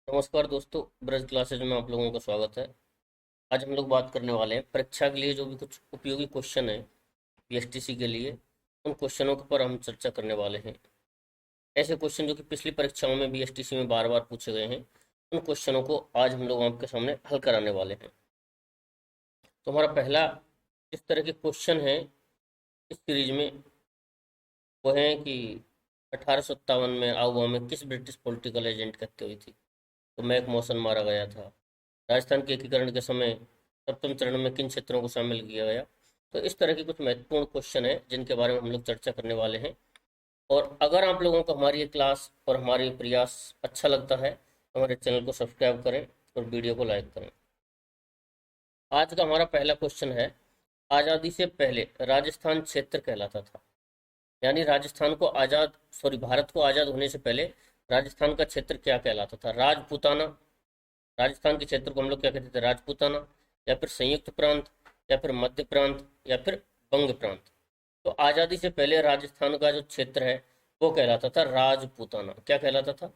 नमस्कार दोस्तों, ब्रज क्लासेज में आप लोगों का स्वागत है। आज हम लोग बात करने वाले हैं परीक्षा के लिए जो भी कुछ उपयोगी क्वेश्चन है बीएसटीसी के लिए, उन क्वेश्चनों के पर हम चर्चा करने वाले हैं। ऐसे क्वेश्चन जो कि पिछली परीक्षाओं में बीएसटीसी में बार बार पूछे गए हैं, उन क्वेश्चनों को आज हम लोग आपके सामने हल कराने वाले हैं। तो हमारा पहला इस तरह के क्वेश्चन है इस सीरीज में, वो है कि 1857 में आउवा में किस ब्रिटिश पॉलिटिकल एजेंट की हत्या हुई थी। तो मैक मॉसन मारा गया था। राजस्थान के एकीकरण के समय सप्तम चरण में किन क्षेत्रों को शामिल किया गया। तो इस तरह के कुछ महत्वपूर्ण क्वेश्चन है जिनके बारे में हम लोग चर्चा करने वाले हैं। और अगर आप लोगों को हमारी ये क्लास और हमारे ये प्रयास अच्छा लगता है तो हमारे चैनल को सब्सक्राइब करें और वीडियो को लाइक करें। आज का हमारा पहला क्वेश्चन है, आज़ादी से पहले राजस्थान क्षेत्र कहलाता था। यानी राजस्थान को आज़ाद भारत को आज़ाद होने से पहले राजस्थान का क्षेत्र क्या कहलाता था। राजपूताना, राजस्थान के क्षेत्र को हम लोग क्या कहते थे, राजपूताना, या फिर संयुक्त प्रांत, या फिर मध्य प्रांत, या फिर बंग प्रांत। तो आज़ादी से पहले राजस्थान का जो क्षेत्र है वो कहलाता था राजपूताना। क्या कहलाता था?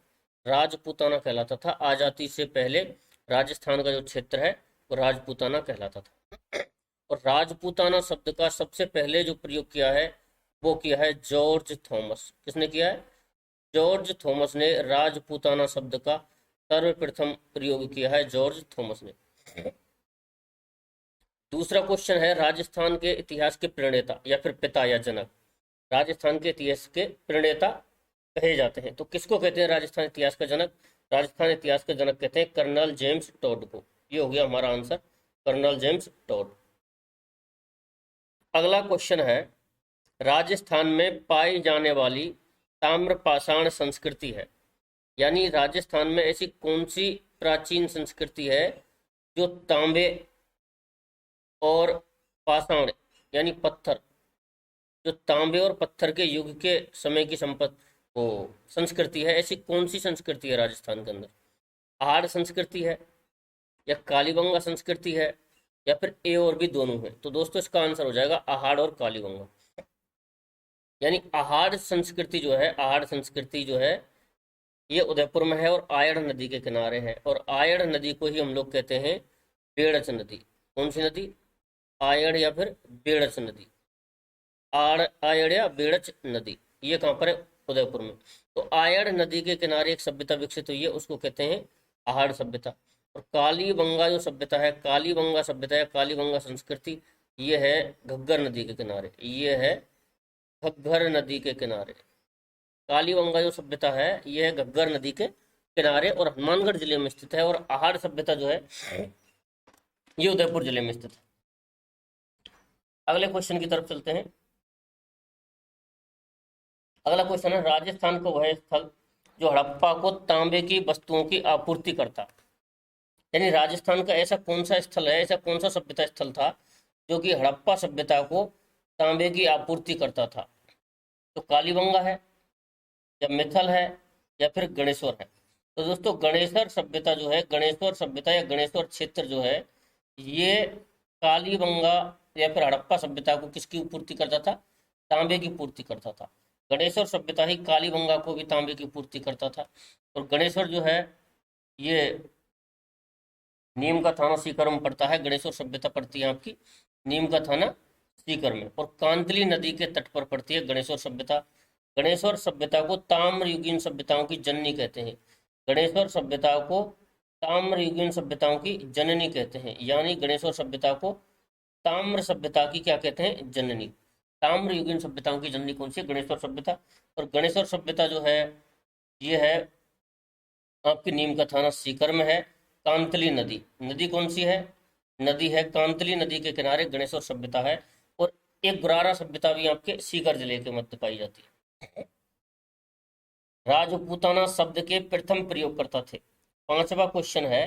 राजपूताना कहलाता था। आज़ादी से पहले राजस्थान का जो क्षेत्र है वो राजपूताना कहलाता था। और राजपूताना शब्द का सबसे पहले जो प्रयोग किया है वो किया है जॉर्ज थॉमस। किसने किया है? जॉर्ज थॉमस ने राजपूताना शब्द का सर्वप्रथम प्रयोग किया है, जॉर्ज थॉमस ने। दूसरा क्वेश्चन है, राजस्थान के इतिहास के प्रणेता या फिर पिता या जनक। राजस्थान के इतिहास के प्रणेता कहे जाते हैं, तो किसको कहते हैं राजस्थान इतिहास का जनक? राजस्थान इतिहास का जनक कहते हैं कर्नल जेम्स टॉड को। ये हो गया हमारा आंसर, कर्नल जेम्स टॉड। अगला क्वेश्चन है, राजस्थान में पाई जाने वाली ताम्रपाषाण संस्कृति है। यानी राजस्थान में ऐसी कौन सी प्राचीन संस्कृति है जो तांबे और पाषाण यानी पत्थर, जो तांबे और पत्थर के युग के समय की संपत्ति वो संस्कृति है। ऐसी कौन सी संस्कृति है राजस्थान के अंदर? आहड़ संस्कृति है, या कालीबंगा संस्कृति है, या फिर ए और बी दोनों है। तो दोस्तों इसका आंसर हो जाएगा आहड़ और कालीबंगा। यानी आहड़ संस्कृति जो है, आहड़ संस्कृति जो है ये उदयपुर में है और आयड़ नदी के किनारे है। और आयड़ नदी को ही हम लोग कहते हैं बेड़च नदी। कौन सी नदी? आयड़ या फिर बेड़च नदी। आयड़ या बेड़च नदी, ये कहाँ पर है? उदयपुर में। तो आयड़ नदी के किनारे एक सभ्यता विकसित हुई है, उसको कहते हैं आहड़ सभ्यता। और कालीबंगा जो सभ्यता है, कालीबंगा सभ्यता या कालीबंगा संस्कृति, ये है घग्गर नदी के किनारे। ये है घग्गर नदी के किनारे। कालीबंगा जो सभ्यता है ये है घग्गर नदी के किनारे और हनुमानगढ़ जिले में स्थित है। और आहड़ सभ्यता जो है ये उदयपुर जिले में स्थित है। अगले क्वेश्चन की तरफ चलते हैं। अगला क्वेश्चन है, राजस्थान को वह स्थल जो हड़प्पा को तांबे की वस्तुओं की आपूर्ति करता। यानी राजस्थान का ऐसा कौन सा स्थल है, ऐसा कौन सा सभ्यता स्थल था जो कि हड़प्पा सभ्यता को तांबे की आपूर्ति करता था? तो कालीबंगा है, या मिथल है, या फिर गणेश्वर है। तो दोस्तों गणेश्वर सभ्यता जो है, गणेश्वर सभ्यता या गणेश्वर क्षेत्र जो है, ये कालीबंगा या फिर हड़प्पा सभ्यता को किसकी पूर्ति करता था? तांबे की पूर्ति करता था। गणेश्वर सभ्यता ही कालीबंगा को भी तांबे की पूर्ति करता था। और गणेश्वर जो है ये नीम का थाना सीकर में पड़ता है। गणेश्वर सभ्यता पड़ती है आपकी नीम का थाना सीकर में, और कांतली नदी के तट पर पड़ती है गणेश्वर सभ्यता। गणेश्वर सभ्यता को ताम्रयुगीन सभ्यताओं की जननी कहते हैं। गणेश्वर सभ्यता को ताम्रयुगीन सभ्यताओं की जननी कहते हैं। यानी गणेश्वर सभ्यता को ताम्र सभ्यता की क्या कहते हैं? जननी। ताम्रयुगीन सभ्यताओं की जननी कौन सी है? गणेश्वर सभ्यता। और गणेश्वर सभ्यता जो है ये है आपकी नीम का थाना सीकर में है। कांतली नदी, नदी कौन सी है? नदी है कांतली नदी के किनारे गणेश्वर सभ्यता है। और एक गुरारा सभ्यता भी आपके सीकर जिले के मध्य पाई जाती है। राजपूताना शब्द के प्रथम प्रयोगकर्ता थे। पांचवा क्वेश्चन है,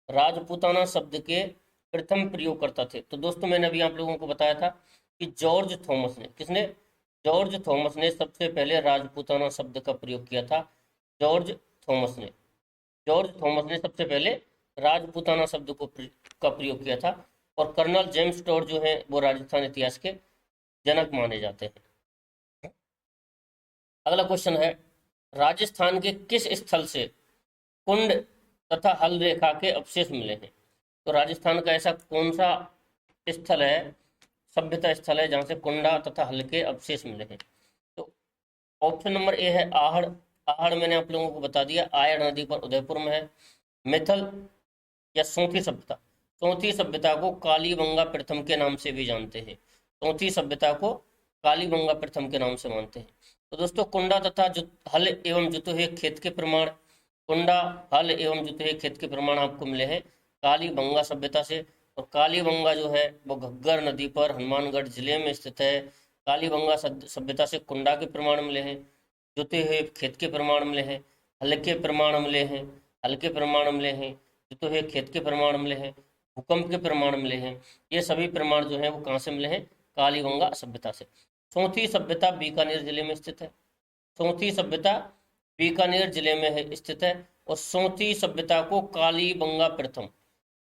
राजपूताना शब्द के प्रथम प्रयोगकर्ता थे। तो दोस्तों मैंने अभी आप लोगों को बताया था कि जॉर्ज थॉमस ने, किसने? जॉर्ज थॉमस ने सबसे पहले राजपूताना शब्द का प्रयोग किया था। जॉर्ज थॉमस ने, जॉर्ज थॉमस ने सबसे पहले राजपूताना शब्द को का प्रयोग किया था। और कर्नल जेम्स टॉड जो है वो राजस्थान इतिहास के जनक माने जाते हैं। अगला क्वेश्चन है, राजस्थान के किस स्थल से कुंड तथा हल रेखा के अवशेष मिले हैं। तो राजस्थान का ऐसा कौन सा स्थल है, सभ्यता स्थल है, जहाँ से कुंडा तथा हल के अवशेष मिले हैं? तो ऑप्शन नंबर ए है आहड़। आहड़ मैंने आप लोगों को बता दिया, आयड़ नदी पर उदयपुर में है। मिथल या सोंथी सभ्यता, सोंथी सभ्यता को कालीबंगा प्रथम के नाम से भी जानते हैं। सोंथी सभ्यता को कालीबंगा प्रथम के नाम से मानते हैं। तो दोस्तों कुंडा तथा हल एवं जुते हुए खेत के प्रमाण, कुंडा हल एवं जुते हुए खेत के प्रमाण आपको मिले हैं कालीबंगा सभ्यता से। और कालीबंगा जो है वो घग्गर नदी पर हनुमानगढ़ जिले में स्थित है। कालीबंगा सभ्यता से कुंडा के प्रमाण मिले हैं, जुते हुए खेत के प्रमाण मिले हैं, हल के प्रमाण मिले हैं, हल के प्रमाण मिले हैं, जुते हुए खेत के प्रमाण मिले हैं, भूकंप के प्रमाण मिले हैं। ये सभी प्रमाण जो है वो कहाँ से मिले हैं? कालीबंगा सभ्यता से। सोंथी सभ्यता बीकानेर जिले में स्थित है। सोंथी सभ्यता बीकानेर जिले में है स्थित है। और सोंथी सभ्यता को कालीबंगा प्रथम,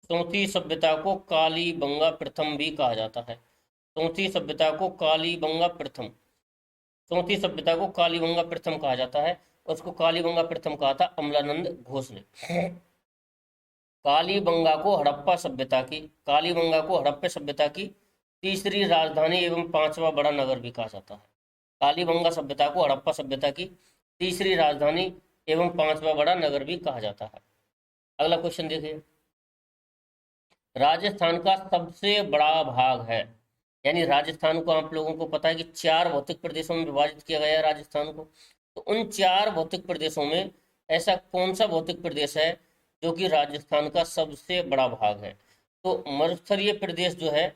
सोंथी सभ्यता को कालीबंगा प्रथम भी कहा जाता है। सोंथी सभ्यता को कालीबंगा प्रथम, सोंथी सभ्यता को कालीबंगा प्रथम कहा जाता है। और उसको कालीबंगा प्रथम कहा था अमलानंद घोष ने। कालीबंगा को हड़प्पा सभ्यता की, कालीबंगा को हड़प्पा सभ्यता की तीसरी राजधानी एवं पांचवा बड़ा नगर भी कहा जाता है। कालीबंगा सभ्यता को हड़प्पा सभ्यता की तीसरी राजधानी एवं पांचवा बड़ा नगर भी कहा जाता है। अगला क्वेश्चन देखिए, राजस्थान का सबसे बड़ा भाग है, यानी राजस्थान को आप लोगों को पता है कि 4 भौतिक प्रदेशों में विभाजित किया गया है राजस्थान को। तो उन 4 भौतिक प्रदेशों में ऐसा कौन सा भौतिक प्रदेश है जो कि राजस्थान का सबसे बड़ा भाग है? तो मरुस्थलीय प्रदेश जो है,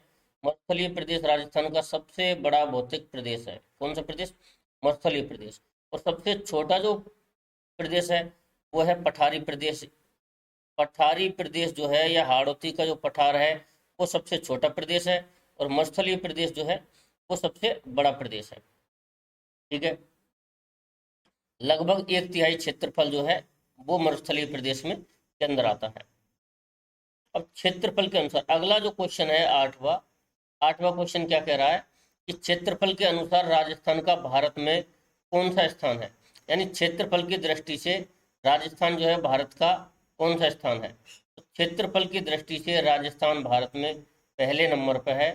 मरुस्थलीय प्रदेश राजस्थान का सबसे बड़ा भौतिक प्रदेश है। कौन सा प्रदेश? मरुस्थलीय प्रदेश। और सबसे छोटा जो प्रदेश है वो है पठारी प्रदेश। पठारी प्रदेश जो है या हाड़ौती का जो पठार है वो सबसे छोटा प्रदेश है। और मरुस्थलीय प्रदेश जो है वो सबसे बड़ा प्रदेश है। ठीक है, लगभग 1/3 क्षेत्रफल जो है वो मरुस्थलीय प्रदेश में के अंदर आता है। अब क्षेत्रफल के अनुसार अगला जो क्वेश्चन है आठवां क्वेश्चन क्या कह रहा है कि क्षेत्रफल के अनुसार राजस्थान का भारत में कौन सा स्थान है? यानी क्षेत्रफल की दृष्टि से राजस्थान जो है भारत का कौन सा स्थान है? तो क्षेत्रफल की दृष्टि से राजस्थान भारत में पहले नंबर पर है।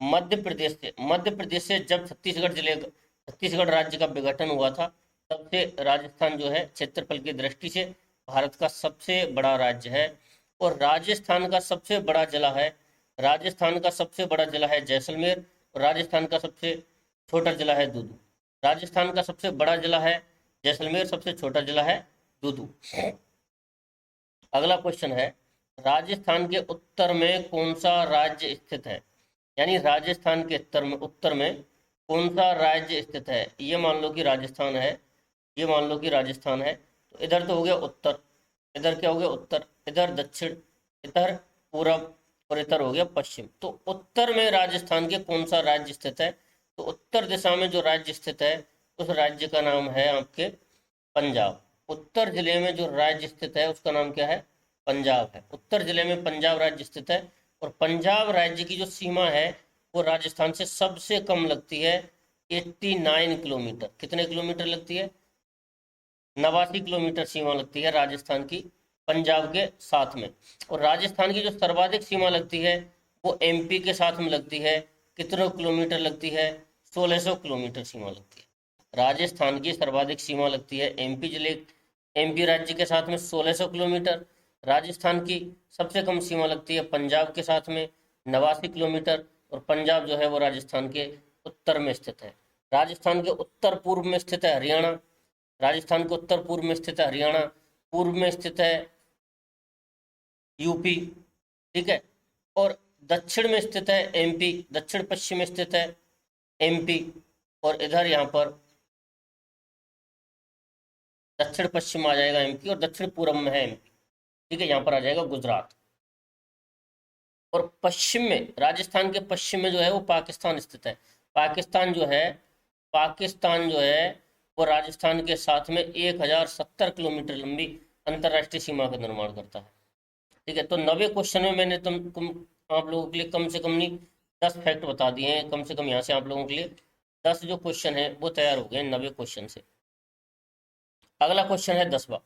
मध्य प्रदेश से जब छत्तीसगढ़ राज्य का विघटन हुआ था तब से राजस्थान जो है क्षेत्रफल की दृष्टि से भारत का सबसे बड़ा राज्य है। और राजस्थान का सबसे बड़ा जिला है, राजस्थान का सबसे बड़ा जिला है जैसलमेर। और राजस्थान का सबसे छोटा जिला है दूदू। राजस्थान का सबसे बड़ा जिला है जैसलमेर, सबसे छोटा जिला है दूदू। अगला क्वेश्चन है, राजस्थान के उत्तर में कौन सा राज्य स्थित है? यानी राजस्थान के उत्तर में कौन सा राज्य स्थित है? ये मान लो कि राजस्थान है, ये मान लो कि राजस्थान है। तो इधर तो हो गया उत्तर, इधर क्या हो गया उत्तर, इधर दक्षिण, इधर पूरब, और इधर हो गया पश्चिम। तो उत्तर में राजस्थान के कौन सा राज्य स्थित है? तो उत्तर दिशा में जो राज्य स्थित है उस राज्य का नाम है आपके पंजाब। उत्तर जिले में जो राज्य स्थित है उसका नाम क्या है? पंजाब है। उत्तर जिले में पंजाब राज्य स्थित है। और पंजाब राज्य की जो सीमा है वो राजस्थान से सबसे कम लगती है 89 किलोमीटर। कितने किलोमीटर लगती है? 89 किलोमीटर सीमा लगती है राजस्थान की पंजाब के साथ में। और राजस्थान की जो सर्वाधिक सीमा लगती है वो एमपी के साथ में लगती है। कितने किलोमीटर लगती है? 1600 किलोमीटर सीमा लगती है। राजस्थान की सर्वाधिक सीमा लगती है एमपी राज्य के साथ में 1600 किलोमीटर। राजस्थान की सबसे कम सीमा लगती है पंजाब के साथ में 89 किलोमीटर। और पंजाब जो है वो राजस्थान के उत्तर में स्थित है। राजस्थान के उत्तर पूर्व में स्थित है हरियाणा, राजस्थान के उत्तर पूर्व में स्थित है हरियाणा, पूर्व में स्थित है यूपी, ठीक है, और दक्षिण में स्थित है एमपी, दक्षिण पश्चिम में स्थित है एमपी, और इधर यहाँ पर दक्षिण पश्चिम आ जाएगा एमपी, और दक्षिण पूर्व में है एमपी, ठीक है, यहाँ पर आ जाएगा गुजरात। और पश्चिम में, राजस्थान के पश्चिम में जो है वो पाकिस्तान स्थित है। पाकिस्तान जो है वो राजस्थान के साथ में 1070 किलोमीटर लंबी अंतर्राष्ट्रीय सीमा का निर्माण करता है। ठीक है, तो 90 क्वेश्चन में मैंने आप लोगों के लिए कम से कम नहीं 10 फैक्ट बता दिए हैं। कम से कम यहाँ से आप लोगों के लिए 10 जो क्वेश्चन है वो तैयार हो गए 90 क्वेश्चन से। अगला क्वेश्चन है 10वां।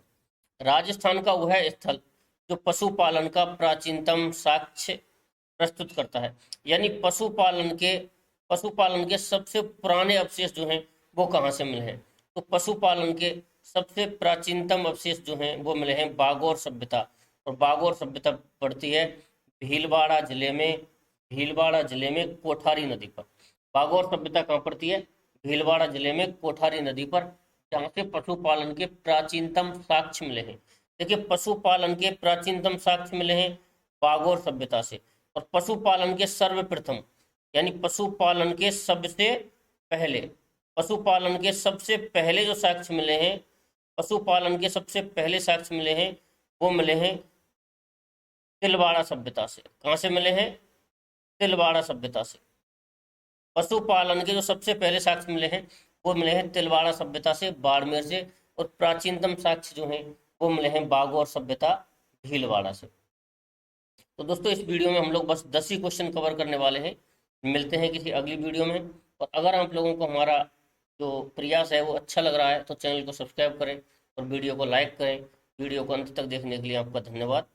राजस्थान का वह स्थल जो पशुपालन का प्राचीनतम साक्ष्य प्रस्तुत करता है। यानी पशुपालन के सबसे पुराने अवशेष जो हैं वो कहाँ से मिले हैं? तो पशुपालन के सबसे प्राचीनतम अवशेष जो हैं वो मिले हैं बागोर सभ्यता, और बागोर सभ्यता पड़ती है भीलवाड़ा जिले में कोठारी नदी पर। बागोर सभ्यता कहाँ पड़ती है? भीलवाड़ा जिले में कोठारी नदी पर, जहाँ से पशुपालन के प्राचीनतम साक्ष्य मिले हैं। देखिए, पशुपालन के प्राचीनतम साक्ष्य मिले हैं बागोर सभ्यता से। और पशुपालन के सर्वप्रथम यानी पशुपालन के सबसे पहले जो साक्ष्य मिले हैं, पशुपालन के सबसे पहले साक्ष्य मिले हैं वो मिले हैं तिलवाड़ा सभ्यता से। कहाँ से मिले हैं? तिलवाड़ा सभ्यता से। पशुपालन के जो सबसे पहले साक्ष्य मिले हैं वो मिले हैं तिलवाड़ा सभ्यता से, बाड़मेर से। और प्राचीनतम साक्ष्य जो हैं वो मिले हैं बागोर सभ्यता, भीलवाड़ा से। तो दोस्तों, इस वीडियो में हम लोग बस 10 ही क्वेश्चन कवर करने वाले हैं। मिलते हैं किसी अगली वीडियो में। और अगर आप लोगों को हमारा जो प्रयास है वो अच्छा लग रहा है तो चैनल को सब्सक्राइब करें और वीडियो को लाइक करें। वीडियो को अंत तक देखने के लिए आपका धन्यवाद।